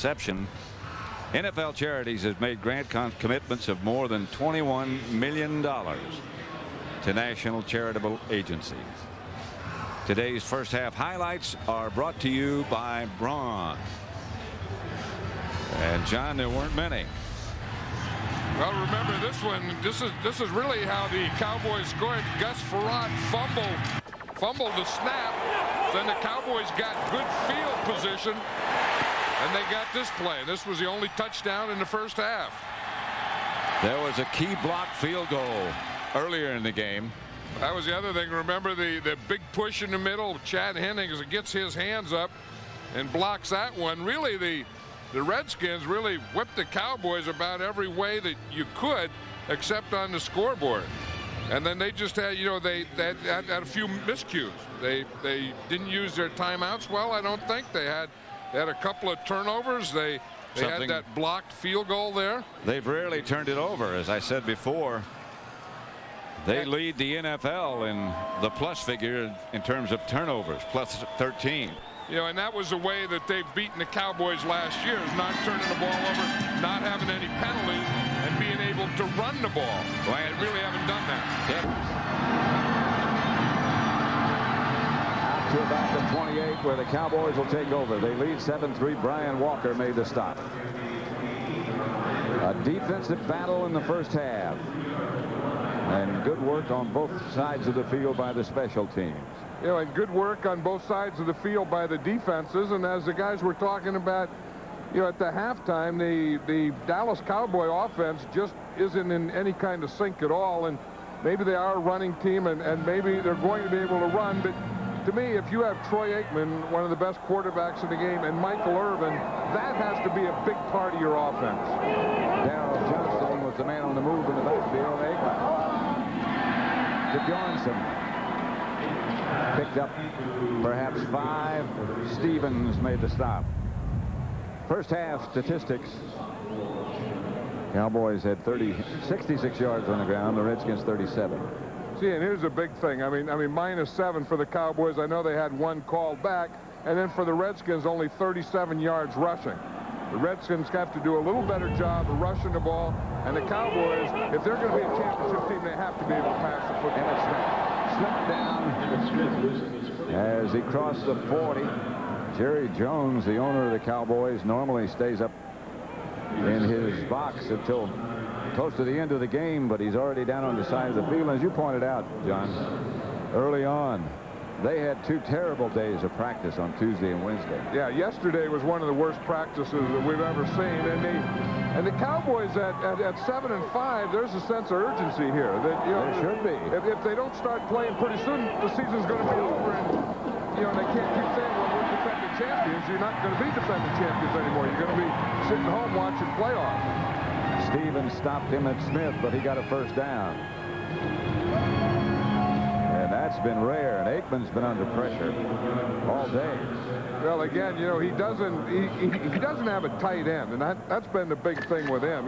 inception, NFL Charities has made grant commitments of more than $21 million to national charitable agencies. Today's first half highlights are brought to you by Braun. And John, there weren't many. Well, remember this one. This is really how the Cowboys scored. Gus Frerotte fumbled the snap. Then the Cowboys got good field position, and they got this play. This was the only touchdown in the first half. There was a key block field goal earlier in the game. That was the other thing. Remember the big push in the middle. Chad Hennings gets his hands up and blocks that one. Really, the Redskins really whipped the Cowboys about every way that you could, except on the scoreboard. And then they just had, they had a few miscues. They didn't use their timeouts well. I don't think they had a couple of turnovers. They had that blocked field goal there. They've rarely turned it over, as I said before. They lead the NFL in the plus figure in terms of turnovers, plus 13. And that was the way that they've beaten the Cowboys last year, is not turning the ball over, not having any penalties, and being able to run the ball. They really haven't done that. Yep. Out to about the 28, where the Cowboys will take over. They lead 7-3. Brian Walker made the stop. A defensive battle in the first half. And good work on both sides of the field by the special teams. And good work on both sides of the field by the defenses. And as the guys were talking about, at the halftime, the Dallas Cowboy offense just isn't in any kind of sync at all. And maybe they are a running team, and maybe they're going to be able to run. But to me, if you have Troy Aikman, one of the best quarterbacks in the game, and Michael Irvin, that has to be a big part of your offense. Darryl Johnston was the man on the move in the backfield. Aikman to Bjornsson. Picked up perhaps 5. Stevens made the stop. First half statistics. Cowboys had 66 yards on the ground. The Redskins 37. See, and here's a big thing. I mean, -7 for the Cowboys. I know they had one called back, and then for the Redskins, only 37 yards rushing. The Redskins have to do a little better job of rushing the ball, and the Cowboys, if they're going to be a championship team, they have to be able to pass the football. Slipped down as he crossed the 40. Jerry Jones, the owner of the Cowboys, normally stays up in his box until close to the end of the game, but he's already down on the side of the field. As you pointed out, John, early on, they had 2 terrible days of practice on Tuesday and Wednesday. Yeah, yesterday was one of the worst practices that we've ever seen. And the Cowboys at 7-5, there's a sense of urgency here. That, there should be. If they don't start playing pretty soon, the season's going to be over. And, they can't keep saying, well, we're defending champions. You're not going to be defending champions anymore. You're going to be sitting home watching playoffs. Stevens stopped him at Smith, but he got a first down. And that's been rare, and Aikman's been under pressure all day. Well, again, he doesn't have a tight end, and that's been the big thing with him.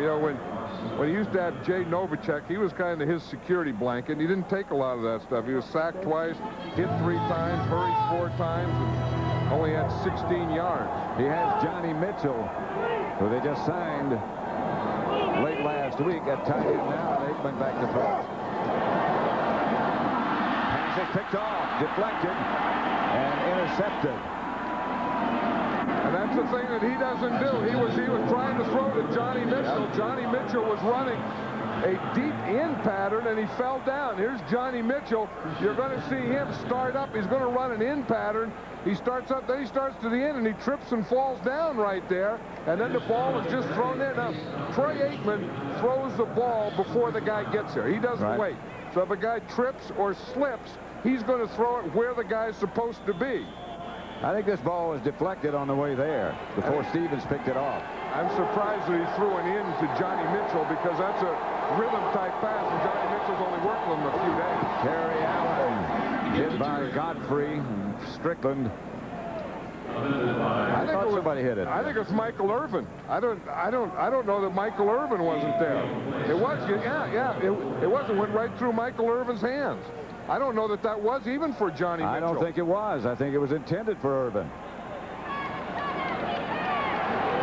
When he used to have Jay Novacek, he was kind of his security blanket, and he didn't take a lot of that stuff. He was sacked twice, hit 3 times, hurried 4 times, and only had 16 yards. He has Johnny Mitchell, who they just signed late last week at tight end now, and Aikman back to throw. Pass is picked off, deflected, and intercepted. And that's the thing that he doesn't do. He was trying to throw to Johnny Mitchell. Johnny Mitchell was running a deep in pattern, and he fell down. Here's Johnny Mitchell. You're going to see him start up. He's going to run an in pattern. He starts up, then he starts to the end, and he trips and falls down right there. And then the ball is just thrown in. Now, Troy Aikman throws the ball before the guy gets there. He doesn't wait. So if a guy trips or slips, he's going to throw it where the guy's supposed to be. I think this ball was deflected on the way there before Stevens picked it off. I'm surprised that he threw an in to Johnny Mitchell, because that's a rhythm-type pass, and Johnny Mitchell's only worked with him a few days. Terry Allen hit by Godfrey and Strickland. I thought somebody hit it. I think it's Michael Irvin. I don't know that Michael Irvin wasn't there. It was, it wasn't. Went right through Michael Irvin's hands. I don't know that was even for Johnny Mitchell. I don't think it was. I think it was intended for Irvin.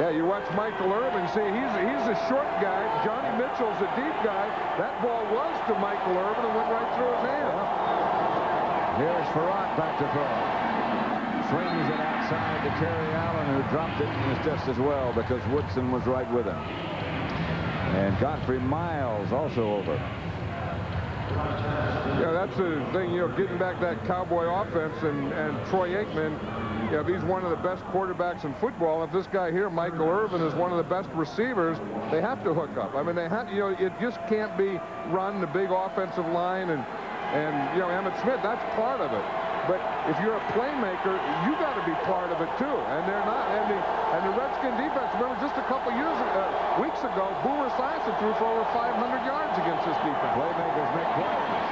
Yeah, you watch Michael Irvin. See, he's a short guy. Johnny Mitchell's a deep guy. That ball was to Michael Irvin and went right through his hand. Here's Farrat back to throw. Swings it outside to Terry Allen, who dropped it, and it's just as well because Woodson was right with him. And Godfrey Miles also over. Yeah, that's the thing, getting back that Cowboy offense, and Troy Aikman, he's one of the best quarterbacks in football. If this guy here, Michael Irvin, is one of the best receivers, they have to hook up. I mean, they have, it just can't be run the big offensive line and Emmitt Smith, that's part of it. But if you're a playmaker, you got to be part of it too, and they're not. And the Redskin defense, remember, just a couple weeks ago, Boomer Esiason threw for over 500 yards against this defense. Playmakers make plays.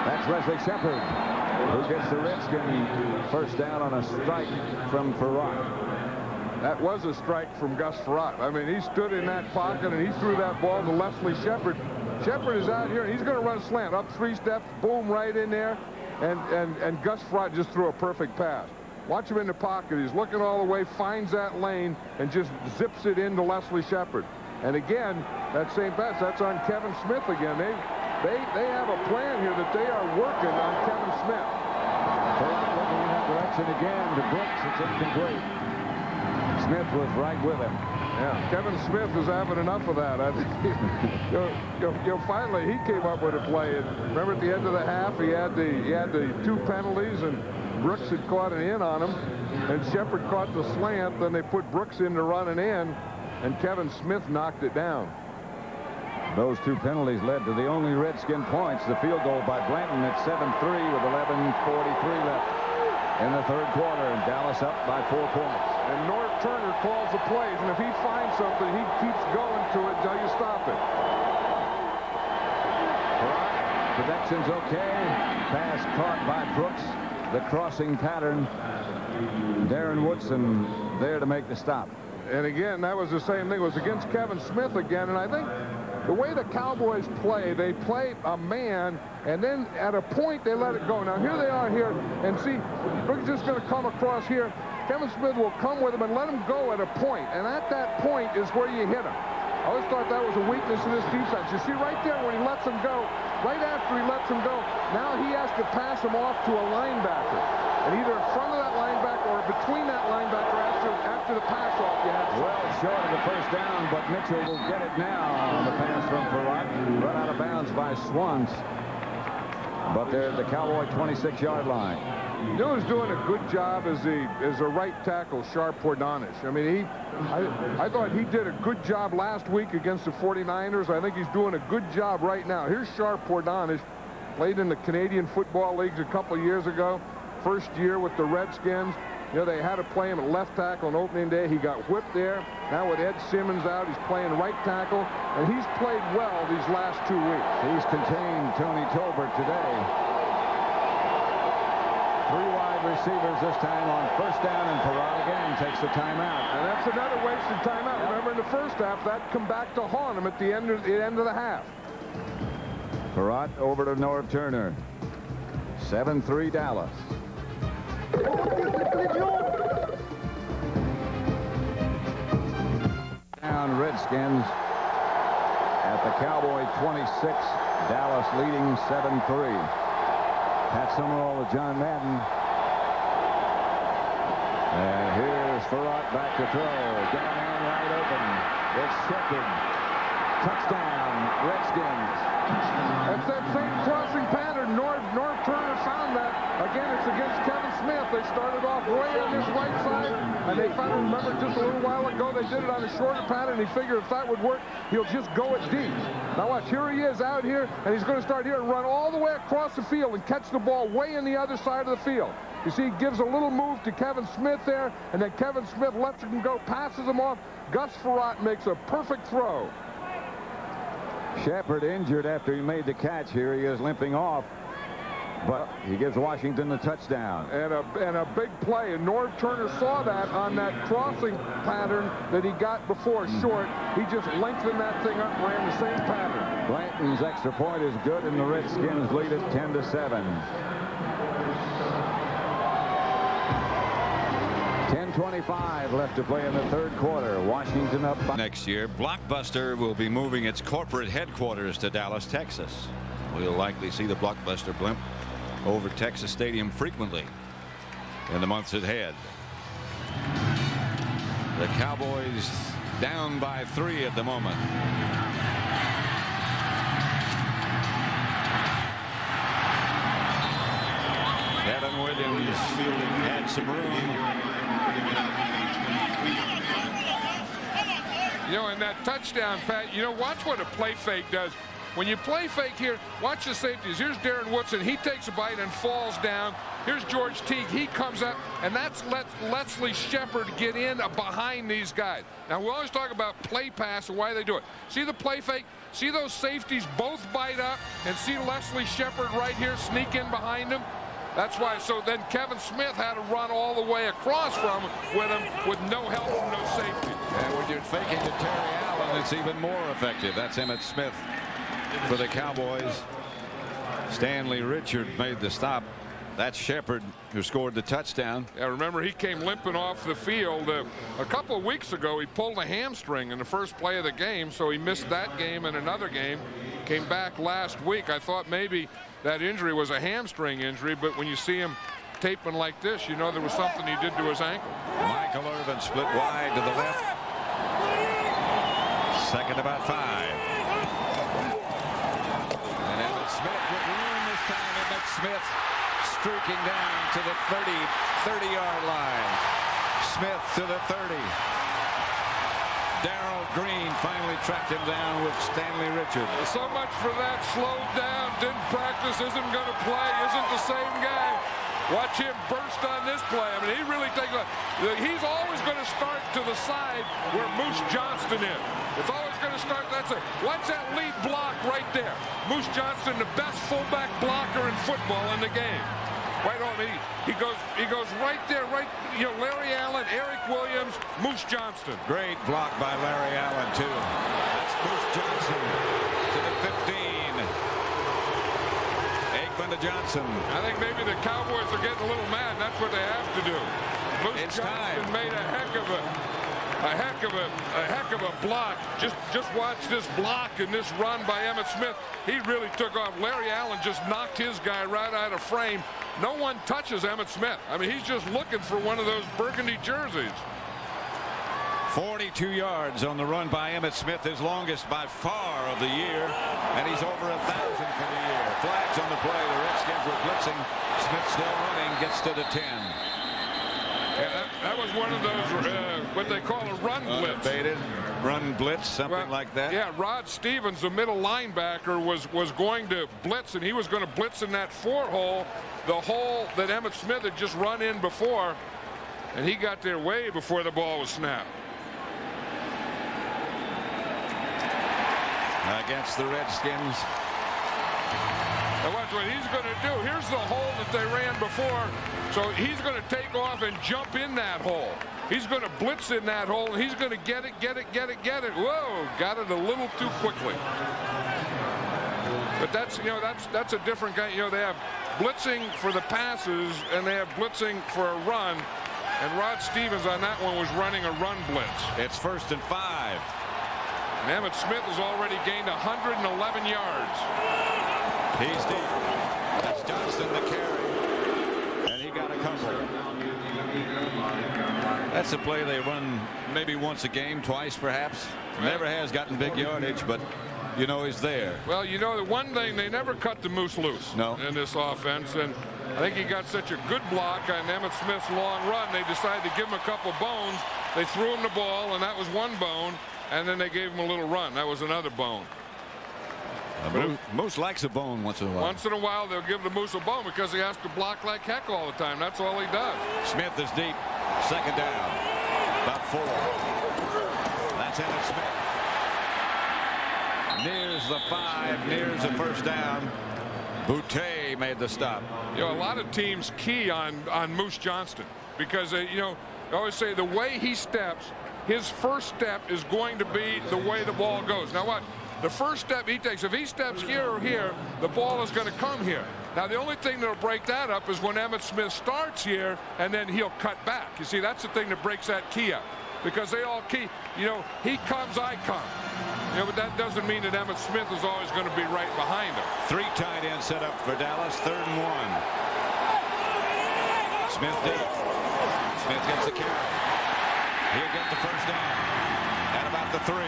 That's Wesley Shepard, who gets the Redskin first down on a strike from Farrat. That was a strike from Gus Farrat. I mean, he stood in that pocket and he threw that ball to Leslie Shepard. Shepard is out here and he's going to run slant up 3 steps, boom, right in there. And Gus Farrat just threw a perfect pass. Watch him in the pocket. He's looking all the way, finds that lane, and just zips it into Leslie Shepard. And again, that same pass, that's on Kevin Smith again. They have a plan here that they are working on Kevin Smith. Farrat looking in that direction again to Brooks. It's incomplete. Smith was right with him. Yeah, Kevin Smith is having enough of that. I think finally he came up with a play. And remember at the end of the half, he had the 2 penalties, and Brooks had caught an in on him, and Shepard caught the slant. Then they put Brooks in to run an in, and Kevin Smith knocked it down. Those 2 penalties led to the only Redskin points, the field goal by Blanton at 7-3 with 11:43 left in the 3rd quarter, and Dallas up by 4 points. And Norv Turner calls the plays, and if he finds something, he keeps going to it until you stop it. Protection's okay. Pass caught by Brooks. The crossing pattern. Darren Woodson there to make the stop. And again, that was the same thing. It was against Kevin Smith again, and I think the way the Cowboys play, they play a man, and then at a point they let it go. Now here they are here, and see, Brooks just going to come across here. Kevin Smith will come with him and let him go at a point, and at that point is where you hit him. I always thought that was a weakness in this defense. You see right there when he lets him go, right after he lets him go, now he has to pass him off to a linebacker. And either in front of that linebacker or between that linebacker after the pass off, you have to. Well, short of the first down, but Mitchell will get it now on the pass from Farrat. Run out of bounds by Swans. But they're at the Cowboy 26-yard line. You know who's doing a good job as a right tackle, Sharp Pordanish. I mean, I thought he did a good job last week against the 49ers. I think he's doing a good job right now. Here's Sharp Pordanish, played in the Canadian Football Leagues a couple of years ago. First year with the Redskins. They had to play him at left tackle on opening day. He got whipped there. Now with Ed Simmons out, he's playing right tackle, and he's played well these last 2 weeks. He's contained Tony Tolbert today. 3 wide receivers this time on first down, and Farrat again takes the timeout. And that's another wasted timeout. Remember in the first half, that come back to haunt him at the end of the half. Farrat over to Norv Turner. 7-3 Dallas. Down Redskins at the Cowboy 26. Dallas leading 7-3. Pat Summerall with John Madden. And here's Farrat back to throw. Down and wide open. It's Shepard. Touchdown, Redskins. That's that same crossing pattern. Norv Turner found that. Again, it's against Kevin Smith. They started off way on this right side, and they found, remember, just a little while ago, they did it on a shorter pattern. He figured if that would work, he'll just go it deep. Now watch, here he is out here, and he's going to start here and run all the way across the field and catch the ball way in the other side of the field. You see, he gives a little move to Kevin Smith there, and then Kevin Smith lets him go, passes him off. Gus Farrat makes a perfect throw. Shepard injured after he made the catch. Here he is limping off, but he gives Washington the touchdown. And a big play, and Norv Turner saw that on that crossing pattern that he got before short. He just lengthened that thing up and ran the same pattern. Blanton's extra point is good, and the Redskins lead it 10-7. 1:25 left to play in the third quarter. Washington up by. Next year, Blockbuster will be moving its corporate headquarters to Dallas, Texas. We'll likely see the Blockbuster blimp over Texas Stadium frequently in the months ahead. The Cowboys down by 3 at the moment. Kevin Williams had some room. You know, in that touchdown, Pat, you know, watch what a play fake does. When you play fake here, watch the safeties. Here's Darren Woodson. He takes a bite and falls down. Here's George Teague. He comes up, and that's Leslie Shepard get in behind these guys. Now, we always talk about play pass and why they do it. See the play fake? See those safeties both bite up, and see Leslie Shepard right here sneak in behind him? That's why. So then Kevin Smith had to run all the way across from with him with no help from no safety. And when you're faking to Terry Allen, it's even more effective. That's Emmitt Smith for the Cowboys. Stanley Richard made the stop. That's Shepard who scored the touchdown. Yeah, remember, he came limping off the field a couple of weeks ago. He pulled a hamstring in the first play of the game, so he missed that game and another game. Came back last week. I thought maybe that injury was a hamstring injury, but when you see him taping like this, you know there was something he did to his ankle. Michael Irvin split wide to the left. Second about 5. And Emmitt Smith with room this time. Emmitt Smith streaking down to the 30-yard line. Smith to the 30. Darrell Green finally tracked him down with Stanley Richard. So much for that. Slowed down, didn't practice, isn't going to play, isn't the same guy. Watch him burst on this play. I mean, he really takes a. He's always going to start to the side where Moose Johnston is. It's always going to start. That's it. Watch that lead block right there. Moose Johnston, the best fullback blocker in football in the game. Right on. He goes right there. Right. You know, Larry Allen, Eric Williams, Moose Johnston. Great block by Larry Allen too. That's Moose Johnston to the 15. Aikman to Johnson. I think maybe the Cowboys are getting a little mad. That's what they have to do. Moose It's Johnston time. made a heck of a block. Just watch this block and this run by Emmitt Smith. He really took off. Larry Allen just knocked his guy right out of frame. No one touches Emmitt Smith. I mean, he's just looking for one of those burgundy jerseys. 42 yards on the run by Emmitt Smith, his longest by far of the year, and he's over 1,000 for the year. Flags on the play. The Redskins were blitzing. Smith still running, gets to the 10. Yeah, that was one of those what they call a run blitz. Baited run blitz, something like that. Yeah, Rod Stevens, the middle linebacker, was going to blitz, and he was going to blitz in that 4 hole, the hole that Emmitt Smith had just run in before, and he got there way before the ball was snapped. Against the Redskins. Now watch what he's going to do. Here's the hole that they ran before. So he's going to take off and jump in that hole. He's going to blitz in that hole, and he's going to get it. Whoa, got it a little too quickly. But that's, you know, that's a different guy. You know, they have blitzing for the passes, and they have blitzing for a run. And Rod Stevens on that one was running a run blitz. It's 1st and 5. And Emmitt Smith has already gained 111 yards. He's deep. That's Johnston the carry. And he got a couple. That's a play they run maybe once a game, twice perhaps. Never has gotten big yardage, but you know he's there. Well, you know, the one thing, they never cut the Moose loose in this offense. And I think he got such a good block on Emmitt Smith's long run, they decided to give him a couple bones. They threw him the ball, and that was one bone. And then they gave him a little run. That was another bone. Moose likes a bone once in a while. Once in a while, they'll give the Moose a bone because he has to block like heck all the time. That's all he does. Smith is deep. 2nd down. About 4. That's Emmitt Smith. Nears the 5. Nears the 1st down. Boutte made the stop. You know, a lot of teams key on Moose Johnston because, you know, I always say the way he steps, his first step is going to be the way the ball goes. Now what? The first step he takes, if he steps here or here, the ball is going to come here. Now, the only thing that'll break that up is when Emmitt Smith starts here, and then he'll cut back. You see, that's the thing that breaks that key up. Because they all key, you know, he comes, I come. You know, but that doesn't mean that Emmitt Smith is always going to be right behind him. 3 tight ends set up for Dallas. 3rd and 1. Smith deep. Smith gets the carry. He'll get the first down. At about the 3.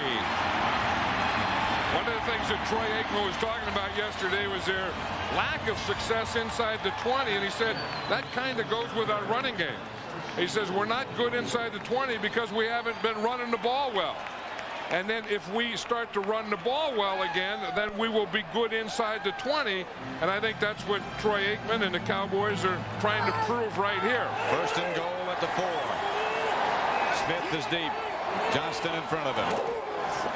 One of the things that Troy Aikman was talking about yesterday was their lack of success inside the 20, and he said that kind of goes with our running game. He says we're not good inside the 20 because we haven't been running the ball well. And then if we start to run the ball well again, then we will be good inside the 20. And I think that's what Troy Aikman and the Cowboys are trying to prove right here. 1st and goal at the 4. Smith is deep. Johnston in front of him.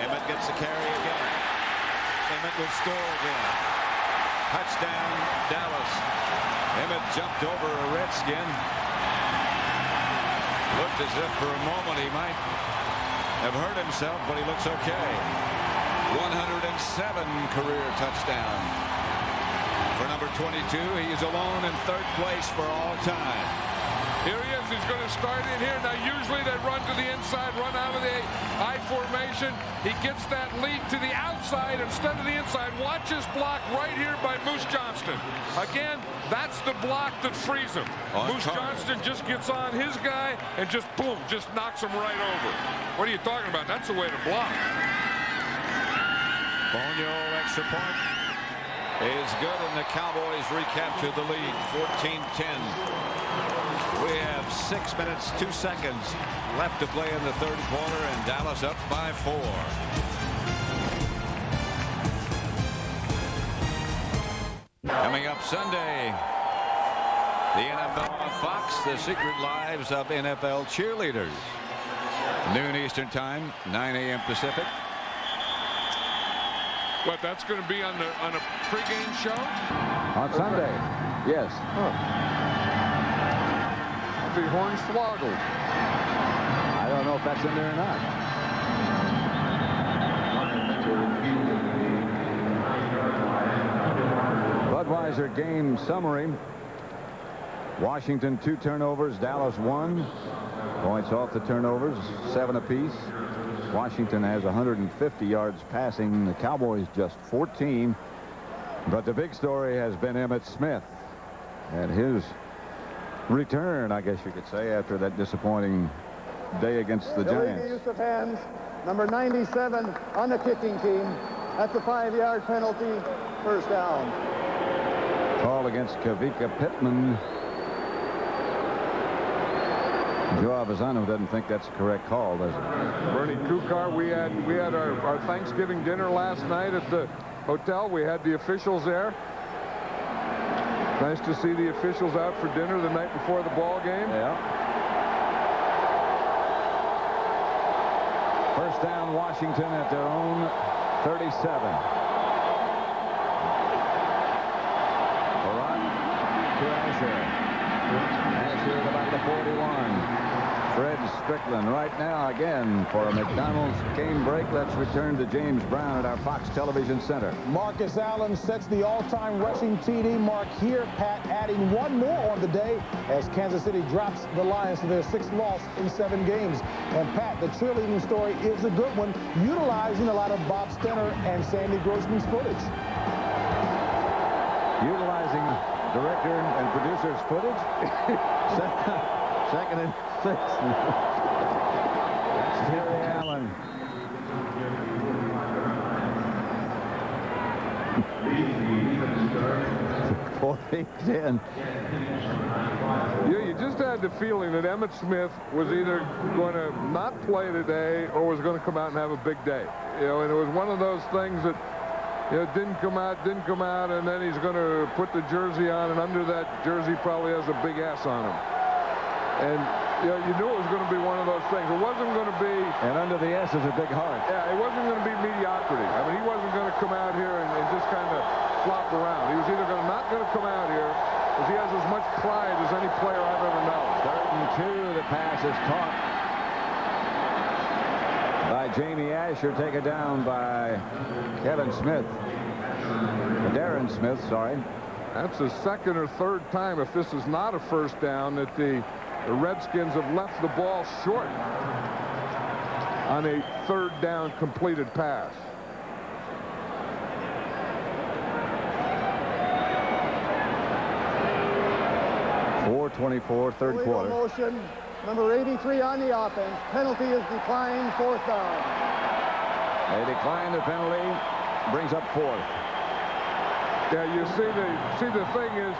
Emmitt gets the carry again. Emmitt will score again. Touchdown, Dallas. Emmitt jumped over a Redskin. Looked as if for a moment he might have hurt himself, but he looks okay. 107 career touchdown. For number 22, he is alone in 3rd place for all time. Here he is. He's going to start in here. Now, usually they run to the inside, run out of the I formation. He gets that lead to the outside instead of the inside. Watch his block right here by Moose Johnston. Again, that's the block that frees him. Moose Johnston just gets on his guy and just, boom, just knocks him right over. What are you talking about? That's the way to block. Bonio extra point is good, and the Cowboys recapture the lead, 14-10. We have 6 minutes, 2 seconds left to play in the 3rd quarter, and Dallas up by 4. Coming up Sunday, the NFL on Fox, the secret lives of NFL cheerleaders. Noon Eastern Time, 9 a.m. Pacific. What, that's going to be on a pregame show? On Sunday, yes. The Hornswoggle. I don't know if that's in there or not. Budweiser game summary. Washington 2 turnovers, Dallas 1. Points off the turnovers, 7 apiece. Washington has 150 yards passing. The Cowboys just 14. But the big story has been Emmitt Smith and his return, I guess you could say, after that disappointing day against the Giants. Use of hands, number 97 on the kicking team. That's a 5-yard penalty, 1st down. Call against Kavika Pittman. Joe Avisano doesn't think that's a correct call, does it? Bernie Kukar, we had our Thanksgiving dinner last night at the hotel. We had the officials there. Nice to see the officials out for dinner the night before the ball game. Yeah. 1st down, Washington at their own 37. Barat to Asher. Asher at about the 41. Fred Strickland right now again for a McDonald's game break. Let's return to James Brown at our Fox Television Center. Marcus Allen sets the all-time rushing TD mark here. Pat adding 1 more on the day as Kansas City drops the Lions to their 6th loss in 7 games. And Pat, the cheerleading story is a good one, utilizing a lot of Bob Stenner and Sandy Grossman's footage. Utilizing director and producer's footage. 2nd and 6. That's Terry Allen. Fourth 10. Yeah, you just had the feeling that Emmitt Smith was either going to not play today or was going to come out and have a big day. You know, and it was one of those things that, you know, didn't come out, and then he's going to put the jersey on, and under that jersey probably has a big S on him. And, you know, you knew it was going to be one of those things. It wasn't going to be... And under the S is a big heart. Yeah, it wasn't going to be mediocrity. I mean, he wasn't going to come out here and just kind of flop around. He was either not going to come out here, because he has as much pride as any player I've ever known. 3rd and 2, the pass is caught by Jamie Asher, taken down by Kevin Smith. Darren Smith, sorry. That's the second or third time, if this is not a first down, that the Redskins have left the ball short on a third down completed pass. .424 third Illegal quarter. motion, number 83 on the offense. Penalty is declined, fourth down. They decline the penalty, brings up fourth. Yeah, you see the thing is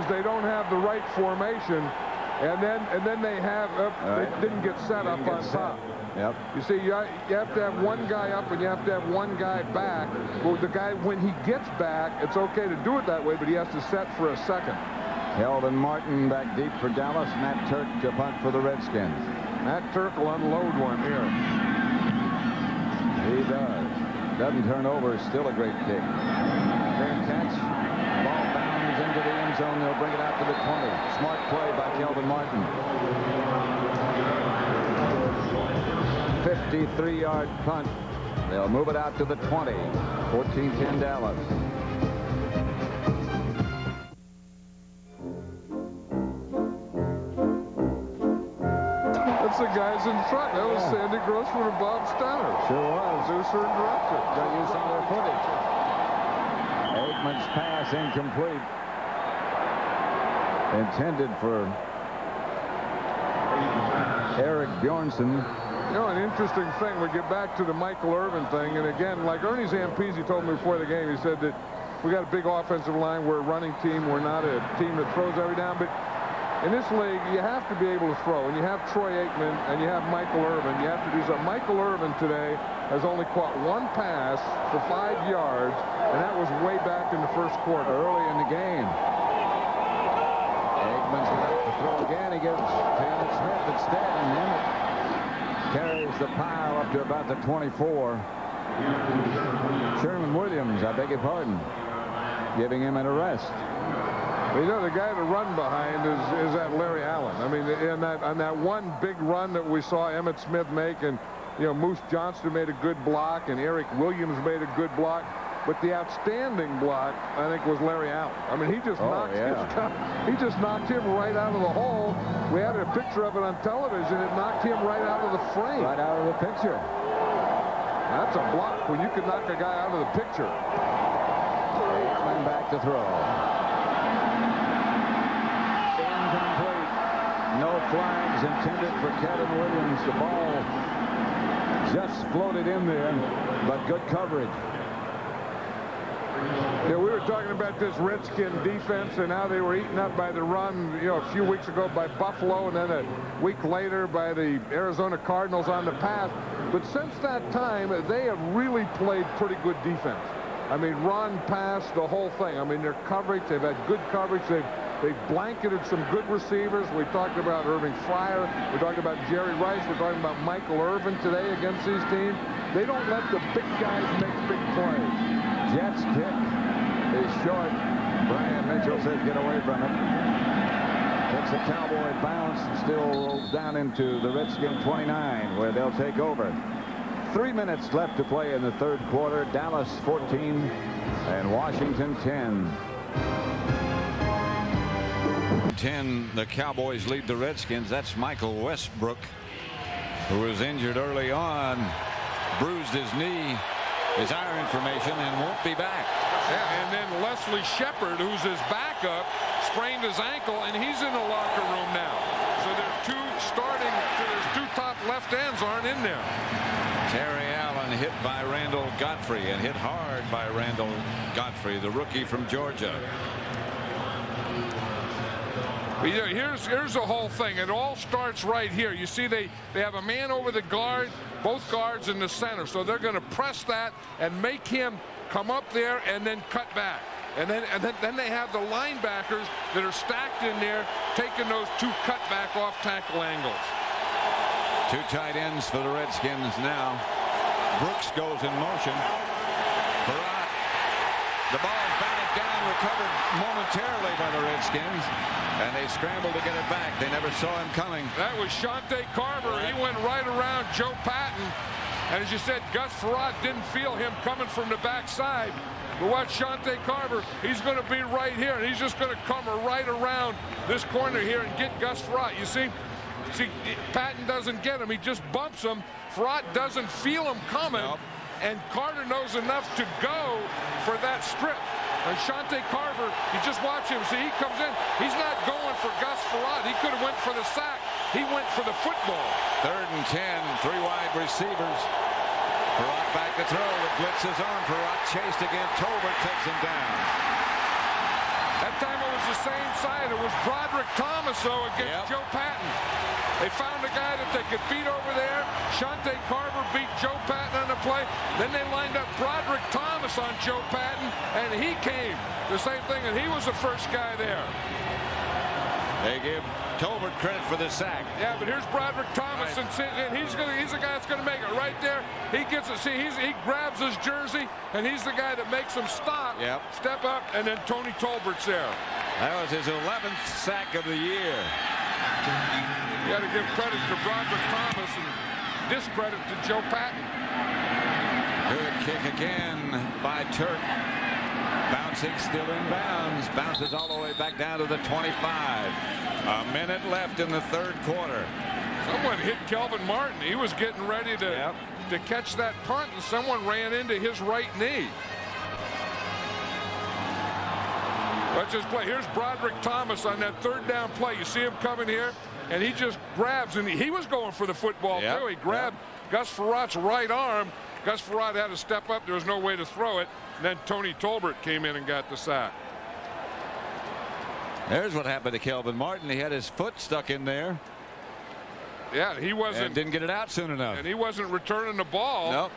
they don't have the right formation, and then they have they didn't get set up on top. Yep. You see, you have to have one guy up and you have to have one guy back. Well, the guy, when he gets back, it's okay to do it that way, but he has to set for a second. Kelvin Martin back deep for Dallas. Matt Turk to punt for the Redskins. Matt Turk will unload one here. He does. Doesn't turn over. Still a great kick. Great catch. Ball bounds into the end zone. They'll bring it out to the 20. Smart play by Kelvin Martin. 53-yard punt. They'll move it out to the 20. 14-10 Dallas. That's the guys in front. That was Sandy Grossman and Bob Stenner. Sure was. Producer and director. Got you some of their footage. Aikman's pass incomplete. Intended for Eric Bjornsson. You know, an interesting thing, we get back to the Michael Irvin thing, and again, like Ernie Zampese told me before the game, he said that we got a big offensive line, we're a running team, we're not a team that throws every down, but in this league, you have to be able to throw, and you have Troy Aikman, and you have Michael Irvin. You have to do something. Michael Irvin today has only caught one pass for 5 yards, and that was way back in the first quarter. Early in the game. Aikman's about to throw again. He gives to Emmett Smith instead, and Emmett carries the pile up to about the 24. Sherman Williams, I beg your pardon, giving him an arrest. You know, the guy to run behind is that Larry Allen. I mean, on that one big run that we saw Emmett Smith make, and you know, Moose Johnston made a good block, and Eric Williams made a good block. But the outstanding block, I think, was Larry Allen. I mean, he just knocked him right out of the hole. We had a picture of it on television. It knocked him right out of the frame. Right out of the picture. That's a block when you can knock a guy out of the picture. Aikman back to throw. Incomplete. No flags intended for Kevin Williams. The ball just floated in there, but good coverage. Yeah, we were talking about this Redskin defense and how they were eaten up by the run, you know, a few weeks ago by Buffalo, and then a week later by the Arizona Cardinals on the pass. But since that time, they have really played pretty good defense. I mean, run, pass, the whole thing. I mean, their coverage, they've had good coverage. They've blanketed some good receivers. We talked about Irving Fryer. We talked about Jerry Rice. We're talking about Michael Irvin today against these teams. They don't let the big guys make big plays. Jets kick is short. Brian Mitchell says get away from it. Takes a Cowboy bounce and still rolls down into the Redskin 29, where they'll take over. 3 minutes left to play in the third quarter. Dallas 14 and Washington 10. 10, the Cowboys lead the Redskins. That's Michael Westbrook, who was injured early on, bruised his knee. His eye information, and won't be back. Yeah, and then Leslie Shepard, who's his backup, sprained his ankle, and he's in the locker room now. So there's two top left ends aren't in there. Terry Allen hit by Randall Godfrey, and hit hard by Randall Godfrey, the rookie from Georgia. Here's the whole thing. It all starts right here. You see, they have a man over the guard, both guards in the center. So they're going to press that and make him come up there and then cut back. And then they have the linebackers that are stacked in there, taking those two cutback off tackle angles. Two tight ends for the Redskins now. Brooks goes in motion. Barat. The ball batted down, recovered momentarily by the Redskins, and they scrambled to get it back. They never saw him coming. That was Shante Carver. He went right around Joe Patton. And as you said, Gus Frerotte didn't feel him coming from the backside. But watch Shante Carver. He's going to be right here, and he's just going to come right around this corner here and get Gus Frerotte. You see, Patton doesn't get him. He just bumps him. Frerotte doesn't feel him coming, and Carter knows enough to go for that strip. And Shante Carver, you just watch him. See, he comes in. He's not going for Gus Frerotte. He could have went for the sack. He went for the football. 3rd and 10, 3 wide receivers. Frerotte back to throw. The blitz is on. Frerotte chased again. Tolbert takes him down. That time it was the same side. It was Broderick Thomas, though, against Joe Patton. They found a guy that they could beat over there. Shante Carver beat Joe Patton on the play. Then they lined up Broderick Thomas on Joe Patton, and he came. The same thing, and he was the first guy there. They give Tolbert credit for the sack. Yeah, but here's Broderick Thomas, and he's the guy that's going to make it right there. He gets it. See, he grabs his jersey, and he's the guy that makes him stop, step up, and then Tony Tolbert's there. That was his 11th sack of the year. You got to give credit to Broderick Thomas and discredit to Joe Patton. Good kick again by Turk. Bouncing, still in bounds. Bounces all the way back down to the 25. A minute left in the 3rd quarter. Someone hit Kelvin Martin. He was getting ready to catch that punt, and someone ran into his right knee. Let's just play. Here's Broderick Thomas on that 3rd down play. You see him coming here, and he just grabs, and he was going for the football too. He grabbed Gus Frerotte's right arm. Gus Frerotte had to step up. There was no way to throw it. And then Tony Tolbert came in and got the sack. There's what happened to Kelvin Martin. He had his foot stuck in there. Yeah, he wasn't. And didn't get it out soon enough. And he wasn't returning the ball. Nope.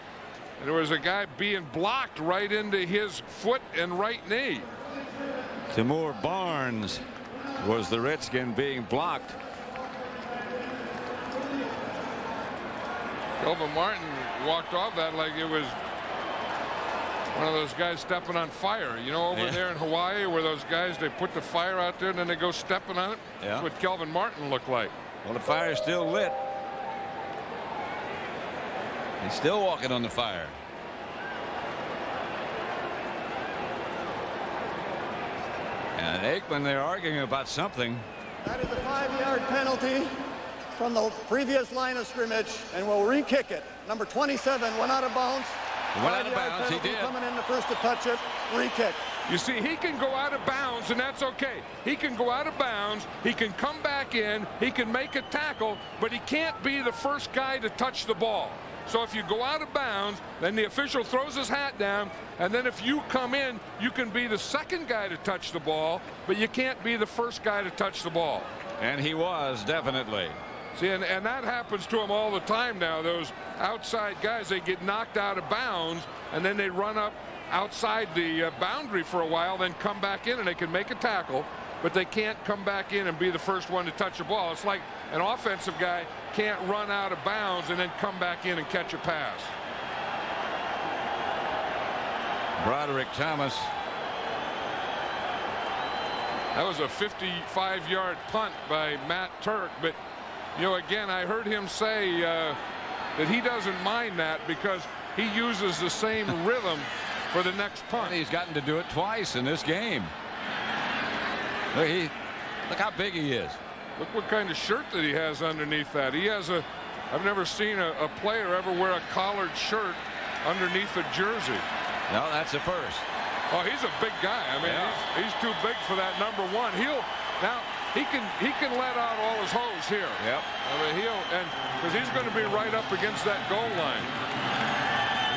And there was a guy being blocked right into his foot and right knee. Timur Barnes was the Redskin being blocked. Kelvin Martin walked off that like it was one of those guys stepping on fire. You know, over there in Hawaii where those guys, they put the fire out there and then they go stepping on it. That's what Kelvin Martin looked like. Well, the fire is still lit. He's still walking on the fire. And Aikman, they're arguing about something. That is a 5-yard penalty from the previous line of scrimmage, and we'll re-kick it. Number 27 went out of bounds. Went out of bounds, he did. Coming in the first to touch it, re-kick. You see, he can go out of bounds, and that's okay. He can go out of bounds. He can come back in. He can make a tackle, but he can't be the first guy to touch the ball. So if you go out of bounds, then the official throws his hat down, and then if you come in, you can be the second guy to touch the ball, but you can't be the first guy to touch the ball. And he was, definitely. See, and that happens to him all the time now. Those outside guys, they get knocked out of bounds, and then they run up outside the boundary for a while, then come back in, and they can make a tackle, but they can't come back in and be the first one to touch the ball. It's like an offensive guy can't run out of bounds and then come back in and catch a pass. Broderick Thomas. That was a 55-yard punt by Matt Turk, but you know, again, I heard him say that he doesn't mind that because he uses the same rhythm for the next punt. And he's gotten to do it twice in this game. Look how big he is. Look what kind of shirt that he has underneath that. He has I've never seen a player ever wear a collared shirt underneath a jersey. No, that's a first. Oh, he's a big guy. I mean, he's too big for that number 1. Now he can let out all his hose here. Yep. I mean, because he's going to be right up against that goal line.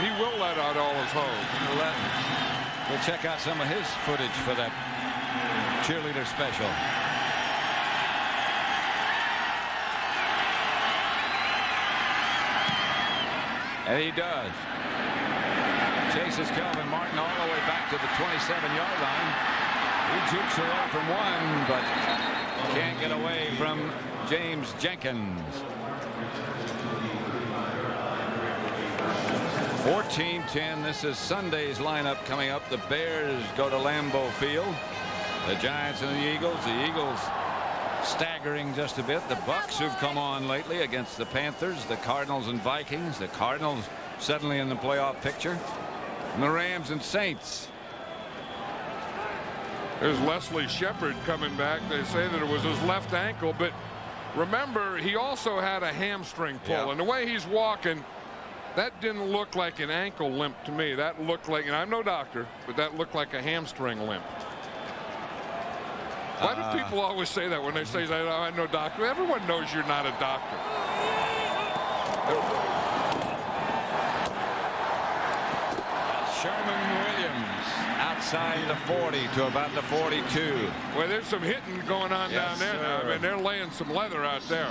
He will let out all his hose. We'll check out some of his footage for that cheerleader special. And he does. Chases Kelvin Martin all the way back to the 27-yard line. He jukes away from one, but can't get away from James Jenkins. 14-10. This is Sunday's lineup coming up. The Bears go to Lambeau Field. The Giants and the Eagles. The Eagles staggering just a bit. The Bucks who've come on lately against the Panthers, the Cardinals and Vikings. The Cardinals suddenly in the playoff picture. And the Rams and Saints. There's Leslie Shepard coming back. They say that it was his left ankle, but remember, he also had a hamstring pull, and the way he's walking, that didn't look like an ankle limp to me. That looked like, and I'm no doctor, but that looked like a hamstring limp. Why do people always say that when they say that? I'm no doctor. Everyone knows you're not a doctor. Sherman Williams outside the 40 to about the 42. Well, there's some hitting going on down there now. I mean, they're laying some leather out there.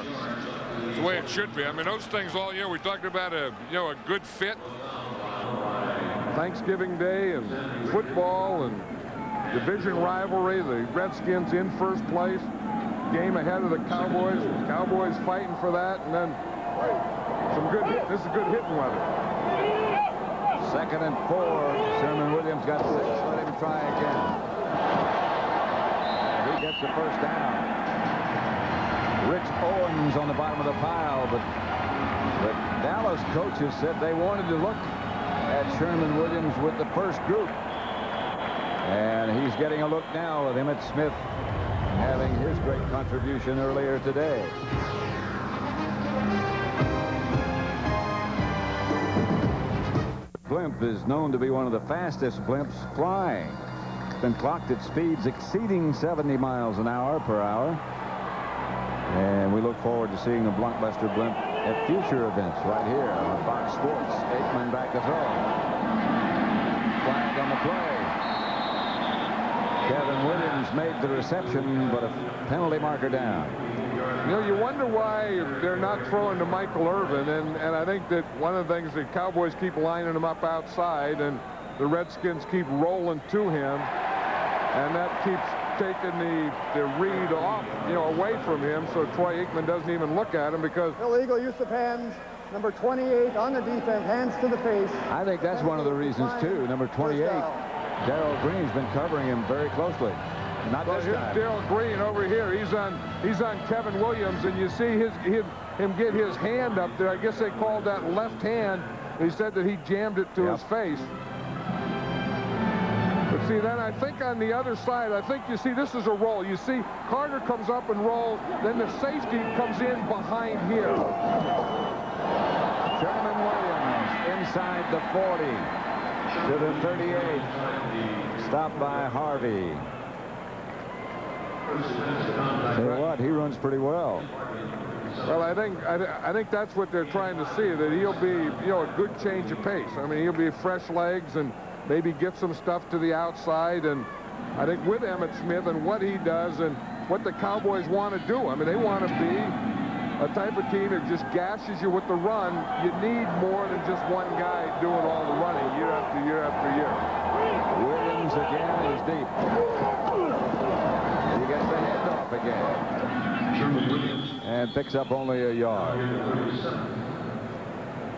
It's the way it should be. I mean, those things all year we talked about a good fit. Thanksgiving Day and football and division rivalry. The Redskins in first place, game ahead of the Cowboys. Cowboys fighting for that, and then some good. This is good hitting weather. 2nd and 4. Sherman Williams got 6. Let him try again. He gets the first down. Rich Owens on the bottom of the pile, but the Dallas coaches said they wanted to look at Sherman Williams with the first group. And he's getting a look now with Emmitt Smith having his great contribution earlier today. Blimp is known to be one of the fastest blimps flying. It's been clocked at speeds exceeding 70 miles an hour per hour. And we look forward to seeing the blockbuster blimp at future events right here on Fox Sports. Aikman back to throw. Flag on the play. Kevin Williams made the reception, but a penalty marker down. You know, you wonder why they're not throwing to Michael Irvin, and I think that one of the things, the Cowboys keep lining him up outside, and the Redskins keep rolling to him, and that keeps taking the read off, away from him, so Troy Aikman doesn't even look at him because illegal use of hands. Number 28 on the defense, hands to the face. I think that's one of the reasons too. Number 28, Darrell Green's been covering him very closely. Not well, this here's time. Darrell Green over here. He's on Kevin Williams, and you see him get his hand up there. I guess they called that left hand. He said that he jammed it to his face. But see, then I think on the other side, I think you see this is a roll. You see Carter comes up and rolls, then the safety comes in behind here. Sherman Williams inside the 40 to the 38. Stopped by Harvey. Tell you what, he runs pretty well. Well, I think that's what they're trying to see, that he'll be, a good change of pace. I mean, he'll be fresh legs and maybe get some stuff to the outside. And I think with Emmitt Smith and what he does and what the Cowboys want to do, I mean, they want to be a type of team that just gashes you with the run. You need more than just one guy doing all the running year after year after year. Williams again is deep. He gets the handoff again. And picks up only a yard.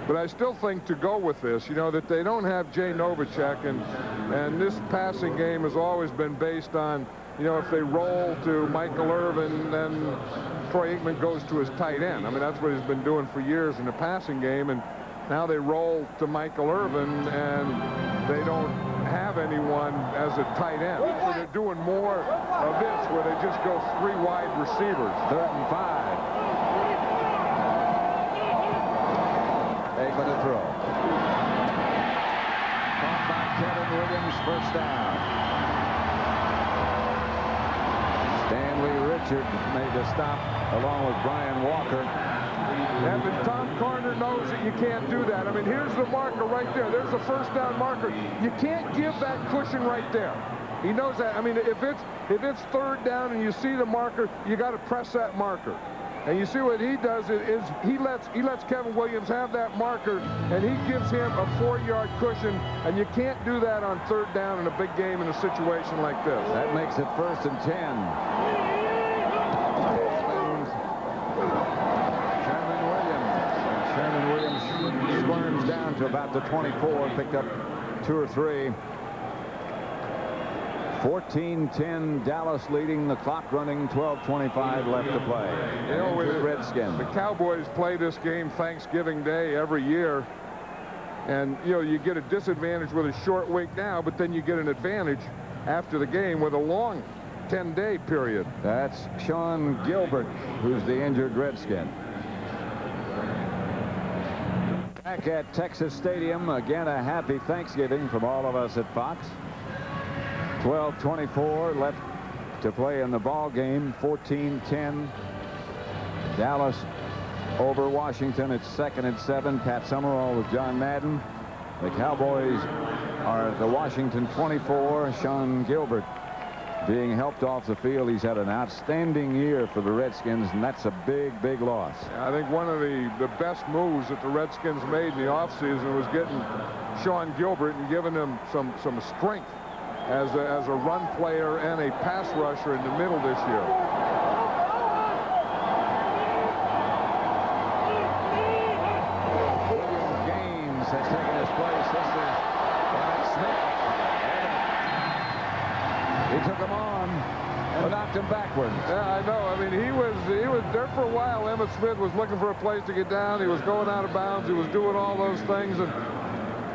But I still think to go with this, that they don't have Jay Novacek, and this passing game has always been based on, if they roll to Michael Irvin, then Troy Aikman goes to his tight end. I mean, that's what he's been doing for years in the passing game, and now they roll to Michael Irvin, and they don't have anyone as a tight end. So they're doing more of this, where they just go 3 wide receivers. 3rd and 5. Aikman to throw. Caught by Kevin Williams, first down. Stanley Richard made the stop along with Brian Walker. Yeah, but Tom Carter knows that you can't do that. I mean, here's the marker right there. There's the first down marker. You can't give that cushion right there. He knows that. I mean, if it's 3rd down and you see the marker, you got to press that marker. And you see what he does is he lets Kevin Williams have that marker, and he gives him a 4-yard cushion, and you can't do that on 3rd down in a big game in a situation like this. That makes it 1st and 10. Sherman Williams squirms down to about the 24, picked up 2 or 3. 14-10 Dallas leading, the clock running, 12:25 left to play. With the Redskins. The Cowboys play this game Thanksgiving Day every year, and you get a disadvantage with a short week now, but then you get an advantage after the game with a long 10-day period. That's Sean Gilbert, who's the injured Redskin. Back at Texas Stadium, again, a happy Thanksgiving from all of us at Fox. 12:24 left to play in the ball game. 14-10. Dallas over Washington. It's 2nd and 7. Pat Summerall with John Madden. The Cowboys are at the Washington 24. Sean Gilbert being helped off the field. He's had an outstanding year for the Redskins, and that's a big, big loss. I think one of the best moves that the Redskins made in the offseason was getting Sean Gilbert and giving him some strength as a run player and a pass rusher in the middle this year. Gaines has taken his place. This is Emmett Smith. He took him on and knocked him backwards. Yeah, I know. I mean, he was there for a while. Emmitt Smith was looking for a place to get down. He was going out of bounds. He was doing all those things, and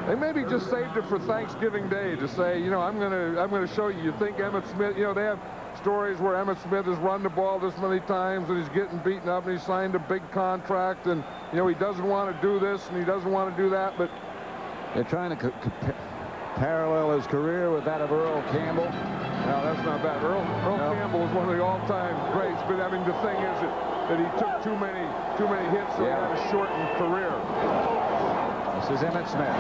they maybe just saved it for Thanksgiving Day to say, you know, I'm gonna show you. You think Emmitt Smith? You know, they have stories where Emmitt Smith has run the ball this many times and he's getting beaten up and he signed a big contract and you know he doesn't want to do this and he doesn't want to do that, but they're trying to parallel his career with that of Earl Campbell. No, that's not bad. Earl Campbell was one of the all-time greats, but I mean the thing is that he took too many hits, so he had a shortened career. This is Emmitt Smith.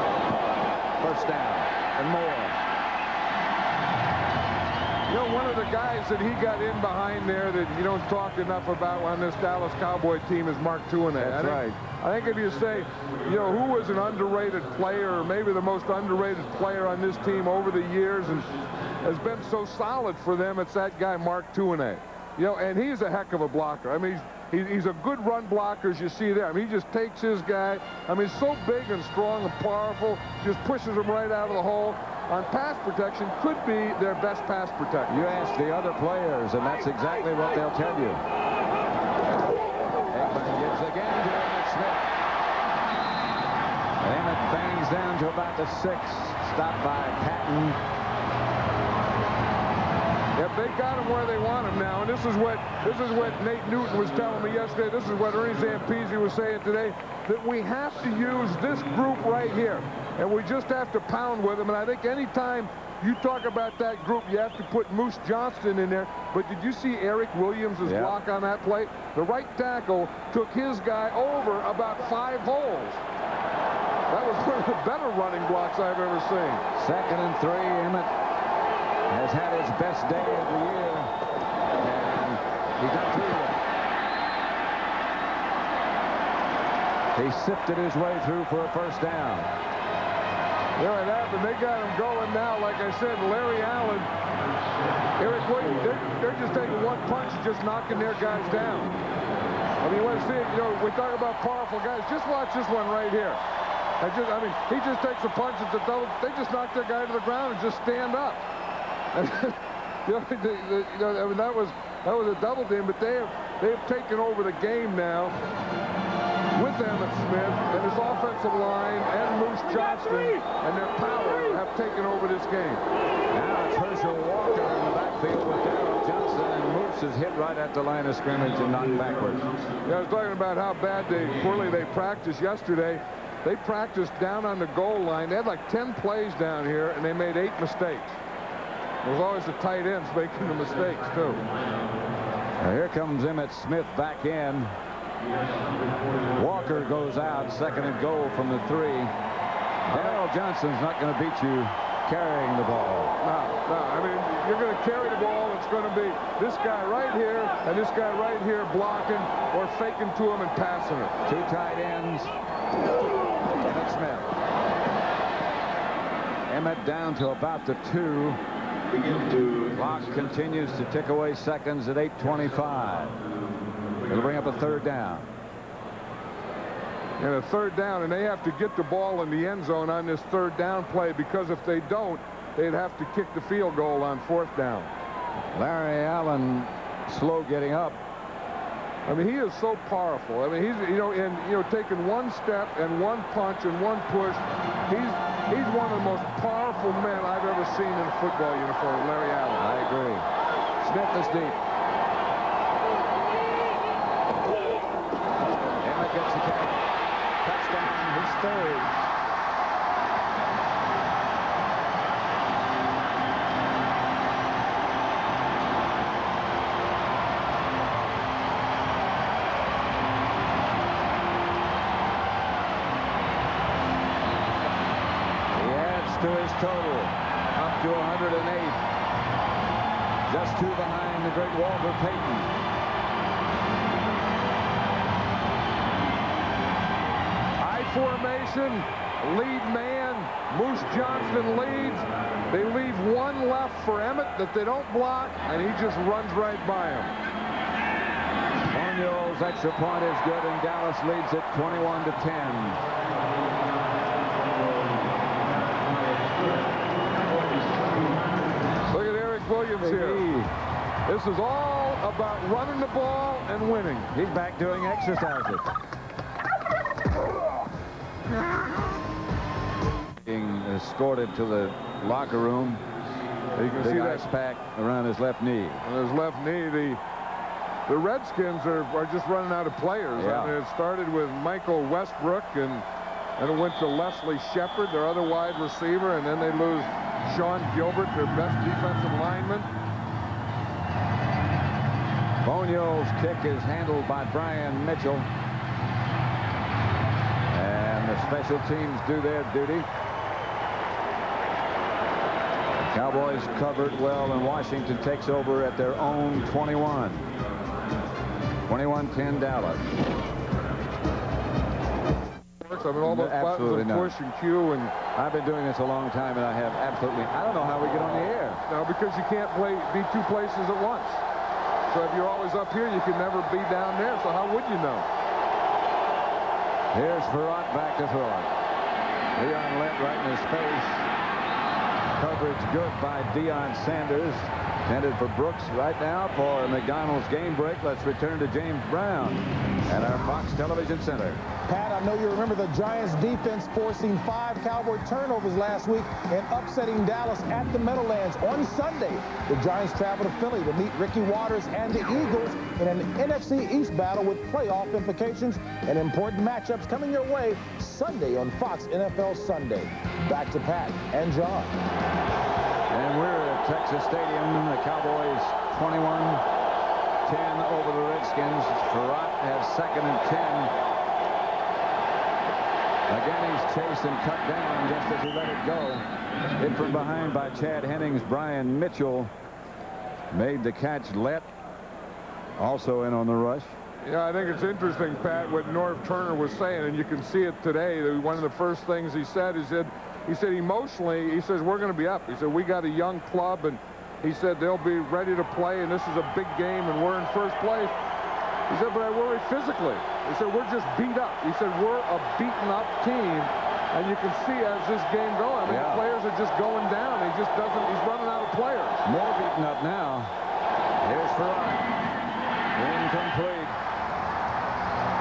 First down and more. You know, one of the guys that he got in behind there that you don't talk enough about on this Dallas Cowboy team is Mark Tuinei. That's right. I think if you say, you know, who was an underrated player, or maybe the most underrated player on this team over the years and has been so solid for them, it's that guy, Mark Tuinei. You know, and he's a heck of a blocker. I mean, he's a good run blocker, as you see there. I mean, he just takes his guy. I mean, he's so big and strong and powerful, just pushes him right out of the hole. On pass protection, could be their best pass protector. You ask the other players, and that's exactly what they'll tell you. Aikman gives again to Emmitt Smith. Emmitt bangs down to about the 6. Stopped by Patton. Yep, they got him where they want him now, and this is what Nate Newton was telling me yesterday. This is what Ernie Zampese was saying today, that we have to use this group right here, and we just have to pound with them. And I think anytime you talk about that group, you have to put Moose Johnston in there. But did you see Eric Williams' block on that play? The right tackle took his guy over about 5 holes. That was one of the better running blocks I've ever seen. 2nd and 3. Emmitt has had his best day of the year, and he got through it. He sifted his way through for a first down. Yeah, it happened. They got him going now. Like I said, Larry Allen, Eric Williams, they're just taking one punch and just knocking their guys down. I mean, you want to see it, you know, we talk about powerful guys. Just watch this one right here. I mean, he just takes a punch at the double. They just knock their guy to the ground and just stand up. You know, I mean, that was a double team, but they have taken over the game now with Emmitt Smith and his offensive line and Moose Johnston, and their power have taken over this game. Now it's Herschel Walker in the backfield with Darrell Johnson, and Moose is hit right at the line of scrimmage and knocked backwards. Yeah, I was talking about how poorly they practiced yesterday. They practiced down on the goal line. They had like 10 plays down here, and they made 8 mistakes. It was always the tight ends making the mistakes, too. Now here comes Emmitt Smith back in. Walker goes out. 2nd and goal from the 3. Darrell Johnson's not going to beat you carrying the ball. No. I mean, you're going to carry the ball. It's going to be this guy right here and this guy right here blocking or faking to him and passing it. 2 tight ends. Emmitt Smith. Emmitt down to about the 2. Clock continues to tick away seconds at 8:25. It'll bring up a 3rd down. And a 3rd down, and they have to get the ball in the end zone on this 3rd down play, because if they don't, they'd have to kick the field goal on 4th down. Larry Allen slow getting up. I mean, he is so powerful. I mean, he's, taking one step and one punch and one push. He's one of the most powerful men I've ever seen in a football uniform, Larry Allen. I agree. Smith is deep. Emmett gets the catch. Touchdown, his third. To his total, up to 108. Just two behind the great Walter Payton. I formation, lead man. Moose Johnston leads. They leave one left for Emmett that they don't block, and he just runs right by him. Daniel's extra point is good, and Dallas leads it 21-10. Williams here. This is all about running the ball and winning. He's back doing exercises. Being escorted to the locker room. You can see that pack around his left knee. On his left knee, the Redskins are just running out of players. Yeah. I mean, it started with Michael Westbrook, and it went to Leslie Shepard, their other wide receiver, and then they lose Sean Gilbert, their best defensive lineman. Bonio's kick is handled by Brian Mitchell. And the special teams do their duty. The Cowboys covered well, and Washington takes over at their own 21. 21-10 Dallas. I mean, all those buttons and push and cue, and I've been doing this a long time, and I have absolutely, I don't know how we get on the air. No, because you can't be two places at once. So if you're always up here, you can never be down there. So how would you know? Here's Farrat back to throw it. Leon Lett right in his face. Coverage good by Deion Sanders. Intended for Brooks right now for McDonald's game break. Let's return to James Brown at our Fox Television Center. Pat, I know you remember the Giants defense forcing 5 Cowboy turnovers last week and upsetting Dallas at the Meadowlands. On Sunday, the Giants travel to Philly to meet Ricky Watters and the Eagles in an NFC East battle with playoff implications and important matchups coming your way Sunday on Fox NFL Sunday. Back to Pat and John. And we're at Texas Stadium. The Cowboys 21-10 over the Redskins. Farrat has second and 10. Again, he's chased and cut down just as he let it go. Hit from behind by Chad Hennings. Brian Mitchell made the catch. Lett also in on the rush. Yeah, I think it's interesting, Pat, what Norv Turner was saying, and you can see it today. One of the first things he said, he said emotionally, he says, we're going to be up. He said, we got a young club, and he said they'll be ready to play, and this is a big game, and we're in first place. He said, but I worry physically. He said, we're just beat up. He said, we're a beaten-up team, and you can see as this game goes, I mean, the players are just going down. He's running out of players. More beaten up now. Here's Farrat. Incomplete.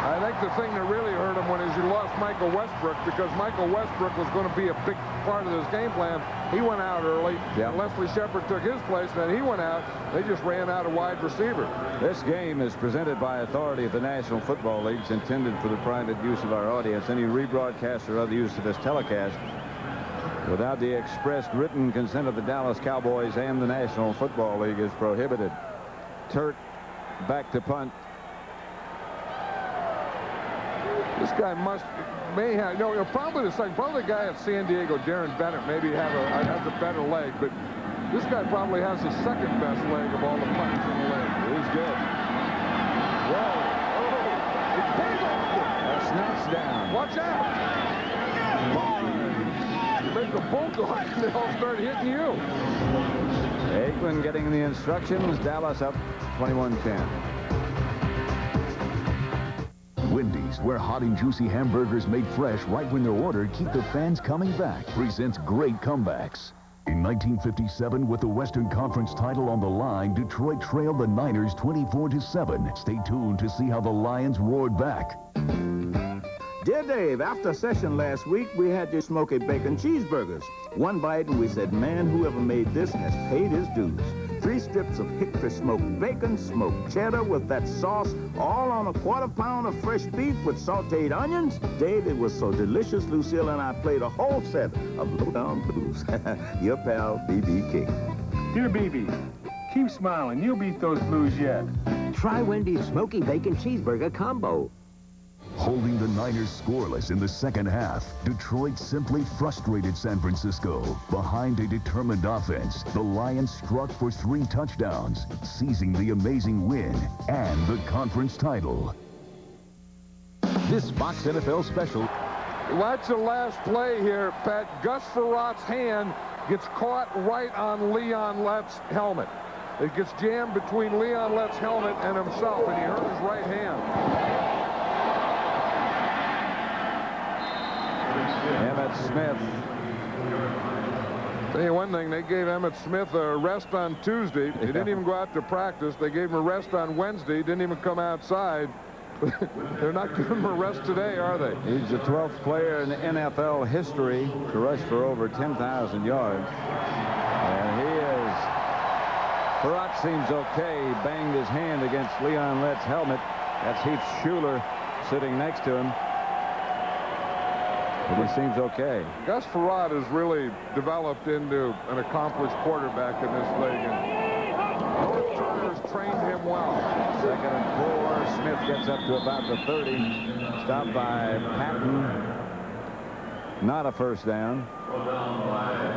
I think the thing that really hurt him when he lost Michael Westbrook, because Michael Westbrook was going to be a big part of this game plan. He went out early, and Leslie Shepard took his place, and then he went out. They just ran out of wide receiver. This game is presented by authority of the National Football League. It's intended for the private use of our audience. Any rebroadcast or other use of this telecast without the express written consent of the Dallas Cowboys and the National Football League is prohibited. Turk back to punt. This guy may have, probably the guy at San Diego, Darren Bennett, maybe has a better leg, but this guy probably has the second best leg of all the punters in the league. He's good. Whoa. That snaps down. Watch out. You make a bulldog and they all start hitting you. Aikman getting the instructions. Dallas up 21-10. Wendy's, where hot and juicy hamburgers made fresh right when they're ordered keep the fans coming back, presents great comebacks. In 1957, with the Western Conference title on the line, Detroit trailed the Niners 24-7. Stay tuned to see how the Lions roared back. Dear Dave, after session last week, we had the smoky bacon cheeseburgers. One bite and we said, man, whoever made this has paid his dues. 3 strips of hickory smoked bacon, smoked cheddar with that sauce, all on a quarter pound of fresh beef with sauteed onions. Dave, it was so delicious, Lucille and I played a whole set of Lowdown Blues. Your pal, B.B. King. Dear B.B., keep smiling. You'll beat those blues yet. Try Wendy's Smoky Bacon Cheeseburger Combo. Holding the Niners scoreless in the second half, Detroit simply frustrated San Francisco. Behind a determined offense, the Lions struck for 3 touchdowns, seizing the amazing win and the conference title. This Fox NFL special. Watch the last play here, Pat. Gus Frerott's hand gets caught right on Leon Lett's helmet. It gets jammed between Leon Lett's helmet and himself, and he hurt his right hand. Emmett Smith. Tell you one thing, they gave Emmett Smith a rest on Tuesday. He didn't even go out to practice. They gave him a rest on Wednesday. He didn't even come outside. They're not giving him a rest today, are they? He's the 12th player in NFL history to rush for over 10,000 yards. And he is. Perrott seems okay. He banged his hand against Leon Lett's helmet. That's Heath Schuler sitting next to him. But he seems okay. Gus Frerott has really developed into an accomplished quarterback in this league. And North Turner's trained him well. 2nd and 4. Smith gets up to about the 30. Stopped by Patton. Not a first down.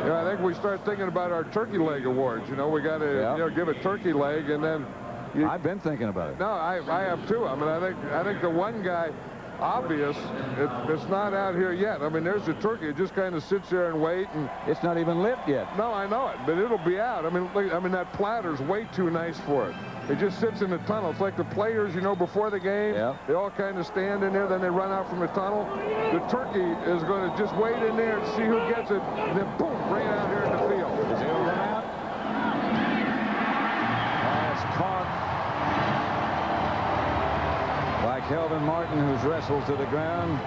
Yeah, I think we start thinking about our turkey leg awards. You know, we got to give a turkey leg, and then. I've been thinking about it. No, I have too. I mean, I think the one guy. Obvious, it's not out here yet. I mean, there's the turkey. It just kind of sits there and wait, and it's not even lit yet. No, I know it, but it'll be out. I mean, that platter's way too nice for it. It just sits in the tunnel. It's like the players, you know, before the game. Yeah. They all kind of stand in there, then they run out from the tunnel. The turkey is going to just wait in there and see who gets it, and then boom, bring it out here in the field. Is he run out? That's caught by Kelvin Martin, who's wrestled to the ground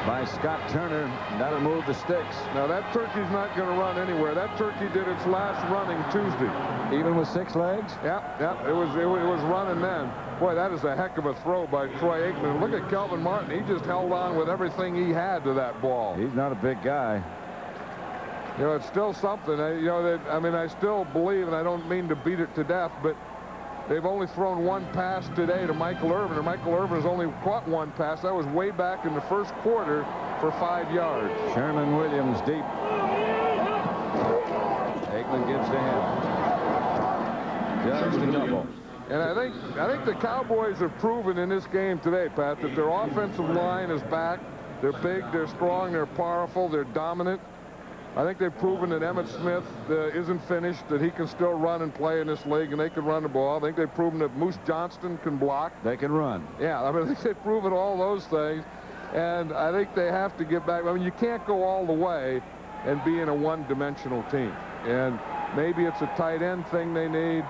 by Scott Turner. That'll move the sticks. Now, that turkey's not going to run anywhere. That turkey did its last running Tuesday. Even with 6 legs? Yeah, it was running then. Boy, that is a heck of a throw by Troy Aikman. Look at Kelvin Martin. He just held on with everything he had to that ball. He's not a big guy. You know, it's still something. I still believe, and I don't mean to beat it to death, but they've only thrown 1 pass today to Michael Irvin, and Michael Irvin has only caught 1 pass. That was way back in the first quarter for 5 yards. Sherman Williams deep. Aikman gives to him. Just a double. And I think the Cowboys have proven in this game today, Pat, that their offensive line is back. They're big, they're strong, they're powerful, they're dominant. I think they've proven that Emmitt Smith isn't finished, that he can still run and play in this league, and they can run the ball. I think they've proven that Moose Johnston can block. They can run. Yeah, I mean, I think they've proven all those things, and I think they have to get back. I mean, you can't go all the way and be in a one-dimensional team, and maybe it's a tight end thing they need.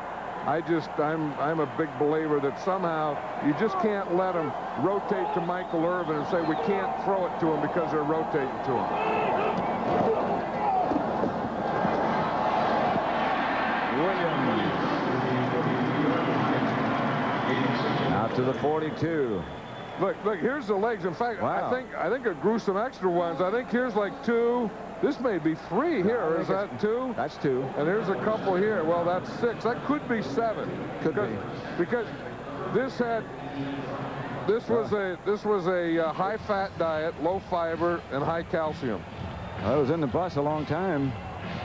I'm a big believer that somehow you just can't let them rotate to Michael Irvin and say we can't throw it to him because they're rotating to him. Williams. Out to the 42. Look, here's the legs. In fact, wow. I think it grew some extra ones. I think here's like 2. This may be 3 here. Is that 2? That's 2. And there's a couple here. Well, that's 6. That could be 7. Could be. Because this was a high-fat diet, low fiber, and high calcium. Well, it was in the bus a long time.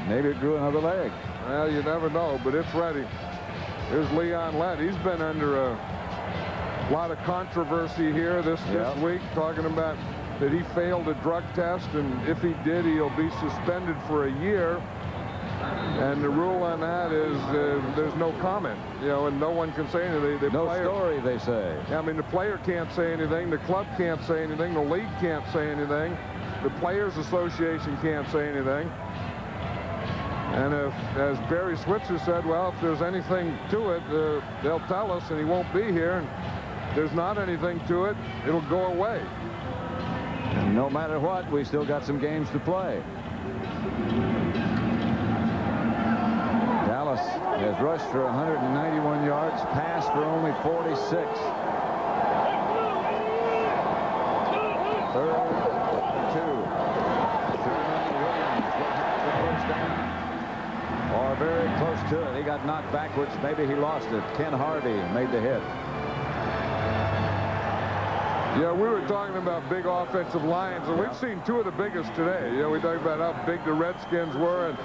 Maybe it grew another leg. Well, you never know, but it's ready. Here's Leon Lett. He's been under a lot of controversy here this week, talking about that he failed a drug test, and if he did, he'll be suspended for a year. And the rule on that is there's no comment, you know, and no one can say anything. No story, they say. I mean, the player can't say anything, the club can't say anything, the league can't say anything, the Players Association can't say anything. And if, as Barry Switzer said, well, if there's anything to it, they'll tell us, and he won't be here. And if there's not anything to it, it'll go away. No matter what, we still got some games to play. Dallas has rushed for 191 yards, passed for only 46. Third and 2. Or very close to it. He got knocked backwards. Maybe he lost it. Ken Harvey made the hit. Yeah, we were talking about big offensive lines, and we've seen two of the biggest today. You know, we talked about how big the Redskins were and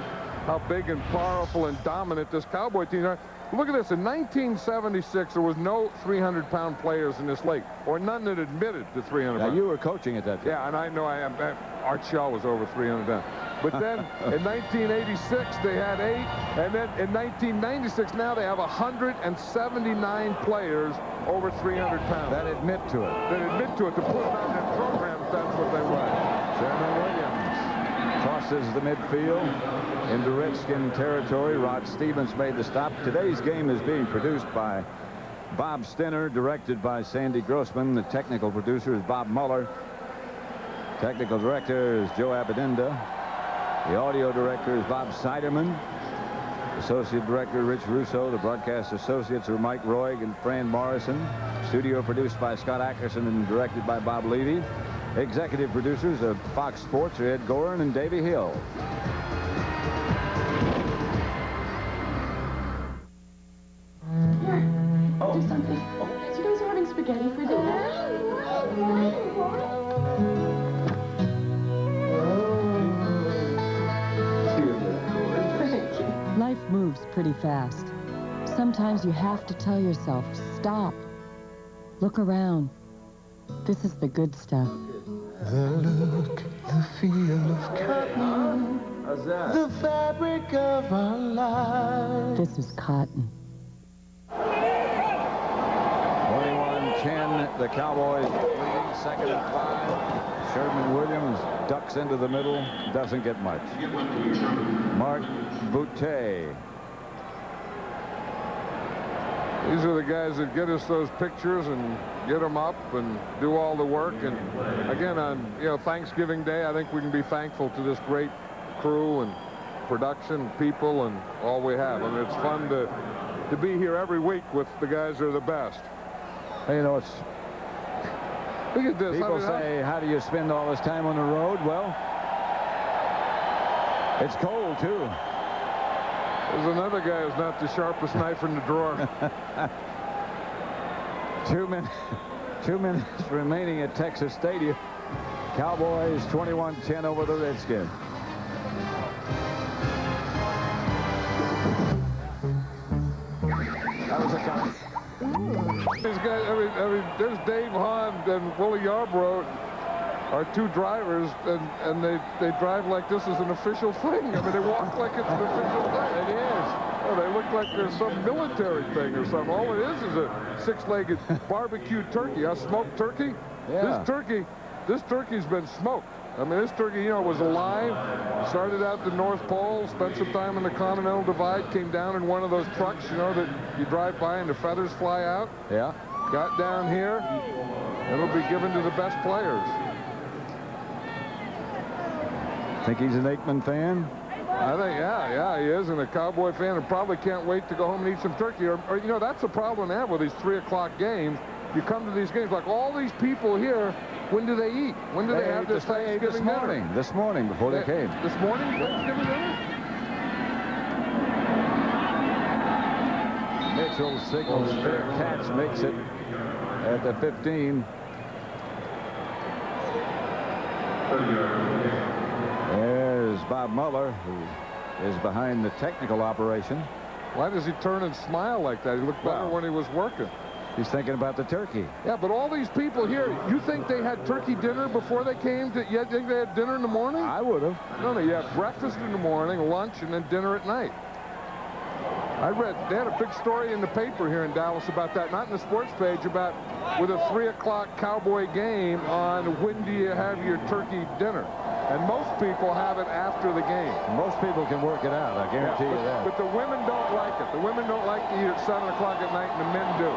how big and powerful and dominant this Cowboy team are. Look at this. In 1976, there was no 300-pound players in this league, or none that admitted to 300 pounds. Now, you were coaching at that time. Yeah, and I know I am. Art Shell was over 300 pounds. But then in 1986, they had 8. And then in 1996, now they have 179 players over 300 pounds. That admit to it. That admit to it. To put it on their programs, that's what they want. Sherman Williams crosses the midfield into Redskin territory. Rod Stevens made the stop. Today's game is being produced by Bob Stinner, directed by Sandy Grossman. The technical producer is Bob Muller. Technical director is Joe Abedinda. The audio director is Bob Siderman. Associate director Rich Russo. The broadcast associates are Mike Roig and Fran Morrison. Studio produced by Scott Ackerson and directed by Bob Levy. Executive producers of Fox Sports are Ed Gorin and Davey Hill. Do something. You guys are having spaghetti for dinner? Life moves pretty fast. Sometimes you have to tell yourself, stop. Look around. This is the good stuff. The look, the feel of cotton. How's that? The fabric of our lives. This is cotton. 21-10, the Cowboys leading, 2nd and 5. Sherman Williams ducks into the middle, doesn't get much. Mark Boutte. These are the guys that get us those pictures and get them up and do all the work. And again, on Thanksgiving Day, I think we can be thankful to this great crew and production people and all we have. I mean, it's fun to be here every week with the guys that are the best. Hey, you know, it's look at this. People say, how do you spend all this time on the road? Well, it's cold too. There's another guy who's not the sharpest knife in the drawer. 2 minutes remaining at Texas Stadium. Cowboys 21-10 over the Redskins. That was a count. These guys, I mean, there's Dave Hahn and Willie Yarbrough, our two drivers, and they drive like this is an official thing. I mean, they walk like it's an official thing. It is. Oh, they look like there's some military thing or something. All it is a 6-legged barbecue turkey, a smoked turkey. Yeah. This turkey's been smoked. I mean, this turkey, was alive. Started out the North Pole, spent some time in the Continental Divide, came down in one of those trucks, that you drive by and the feathers fly out. Yeah. Got down here. It'll be given to the best players. Think he's an Aikman fan? I think, yeah, he is, and a Cowboy fan, and probably can't wait to go home and eat some turkey. Or that's the problem I have with these 3 o'clock games. You come to these games, like all these people here, when do they eat? When do they have this Thanksgiving dinner? This morning, before they came. This morning, Thanksgiving dinner? Mitchell signals for a catch, makes it at the 15. There's Bob Muller, who is behind the technical operation. Why does he turn and smile like that? He looked better when he was working. He's thinking about the turkey. Yeah, but all these people here, you think they had turkey dinner before they came? You think they had dinner in the morning? I would have. No, you have breakfast in the morning, lunch, and then dinner at night. I read, they had a big story in the paper here in Dallas about that, not in the sports page, about with a 3 o'clock Cowboy game on when do you have your turkey dinner. And most people have it after the game. Most people can work it out, I guarantee you that. But the women don't like it. The women don't like to eat at 7 o'clock at night, and the men do.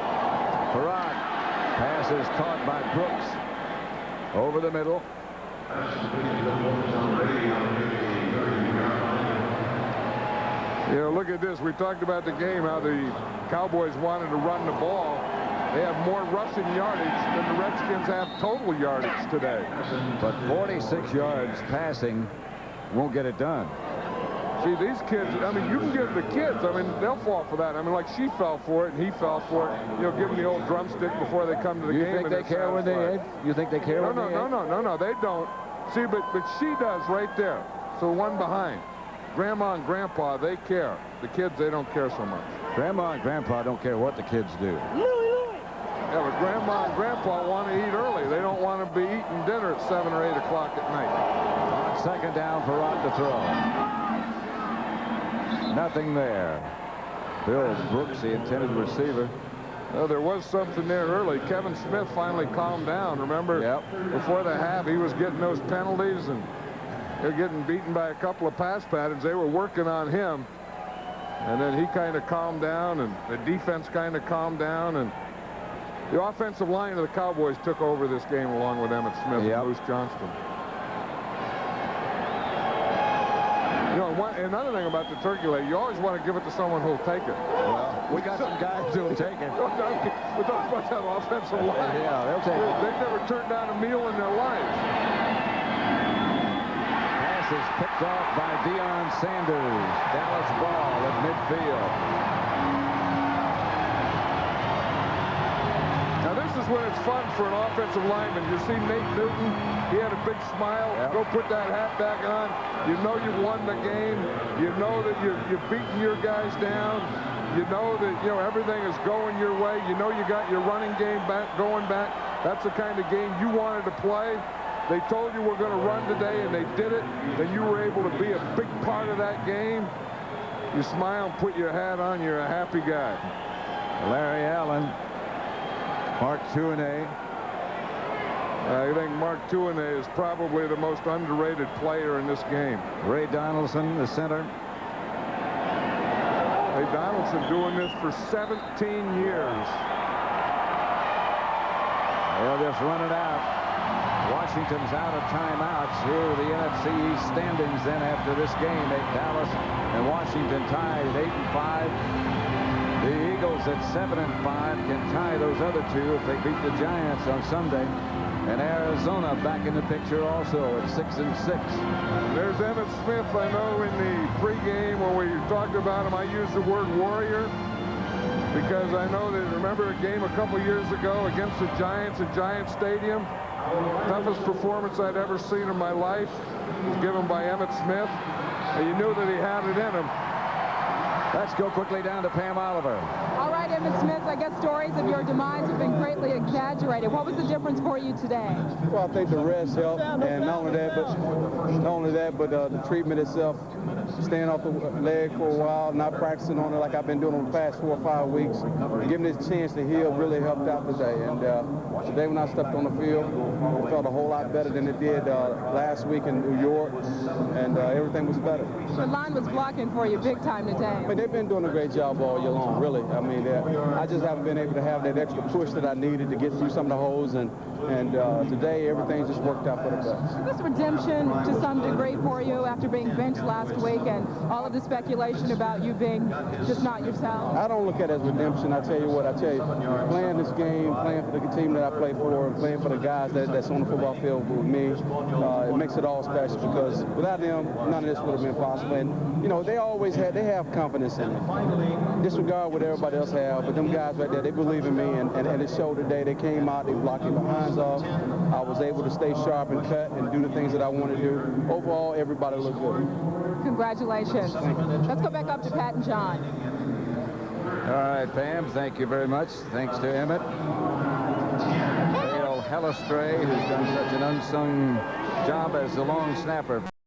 Perrott. Pass is caught by Brooks. Over the middle. You know, look at this. We talked about the game, how the Cowboys wanted to run the ball. They have more rushing yardage than the Redskins have total yardage today. But 46 yards passing won't get it done. See, these kids, I mean, you can give the kids, I mean, they'll fall for that. I mean, like she fell for it and he fell for it. You know, give them the old drumstick before they come to the game. You think they care when they hit? You think they care when they hit? No, they don't. See, but she does right there. So one behind. Grandma and Grandpa, they care. The kids, they don't care so much. Grandma and Grandpa don't care what the kids do. Yeah, but Grandma and Grandpa want to eat early. They don't want to be eating dinner at 7 or 8 o'clock at night. On second down, Perrott to throw. Nothing there. Bill Brooks, the intended receiver. Well, there was something there early. Kevin Smith finally calmed down. Remember, before the half, he was getting those penalties, and they're getting beaten by a couple of pass patterns. They were working on him. And then he kind of calmed down, and the defense kind of calmed down, and the offensive line of the Cowboys took over this game along with Emmitt Smith and Moose Johnston. You know, another thing about the turkey leg, you always want to give it to someone who'll take it. Well, we got some guys who'll take it. But those bunch of offensive line. Yeah, they'll take it. They've never turned down a meal in their lives. Pass is picked off by Deion Sanders. Dallas ball at midfield. Now this is when it's fun for an offensive lineman. You see Nate Newton, he had a big smile. Go put that hat back on. You know you won the game. You know that you're beating your guys down. You know that, you know, everything is going your way. You know you got your running game going back. That's the kind of game you wanted to play. They told you we're going to run today, and they did it. Then you were able to be a big part of that game. You smile and put your hat on. You're a happy guy. Larry Allen. Mark Tuinei. I think Mark Tuinei is probably the most underrated player in this game. Ray Donaldson, the center. Ray Donaldson doing this for 17 years. They'll just run it out. Washington's out of timeouts. Here are the NFC East standings then after this game. Dallas and Washington tied at 8-5. The Eagles at 7-5 can tie those other two if they beat the Giants on Sunday. And Arizona back in the picture also at 6-6. There's Emmitt Smith. I know in the pregame when we talked about him, I used the word warrior because I know that, remember a game a couple years ago against the Giants at Giant Stadium? Toughest performance I'd ever seen in my life was given by Emmitt Smith. And you knew that he had it in him. Let's go quickly down to Pam Oliver. All right, Emmitt Smith, I guess stories of your demise have been greatly exaggerated. What was the difference for you today? Well, I think the rest helped, and not only that, but the treatment itself, staying off the leg for a while, not practicing on it like I've been doing over the past 4 or 5 weeks, giving this chance to heal really helped out today. And today when I stepped on the field, it felt a whole lot better than it did last week in New York, and everything was better. The line was blocking for you big time today. I mean, they've been doing a great job all year long, really. I mean, I just haven't been able to have that extra push that I needed to get through some of the holes, and today everything just worked out for the best. Was this redemption to some degree for you after being benched last week and all of the speculation about you being just not yourself? I don't look at it as redemption. I tell you what, playing this game, playing for the team that I play for, and playing for the guys that's on the football field with me, it makes it all special because without them, none of this would have been possible. And, you know, they have confidence in me. Disregard what everybody else have, but them guys right there, they believe in me, and it showed today. They came out, they blocked me behinds off. I was able to stay sharp and cut and do the things that I want to do. Overall, everybody looked good. Congratulations. Let's go back up to Pat and John. All right, Pam, thank you very much. Thanks to Emmitt. Dale Hellestray, who's done such an unsung job as the long snapper.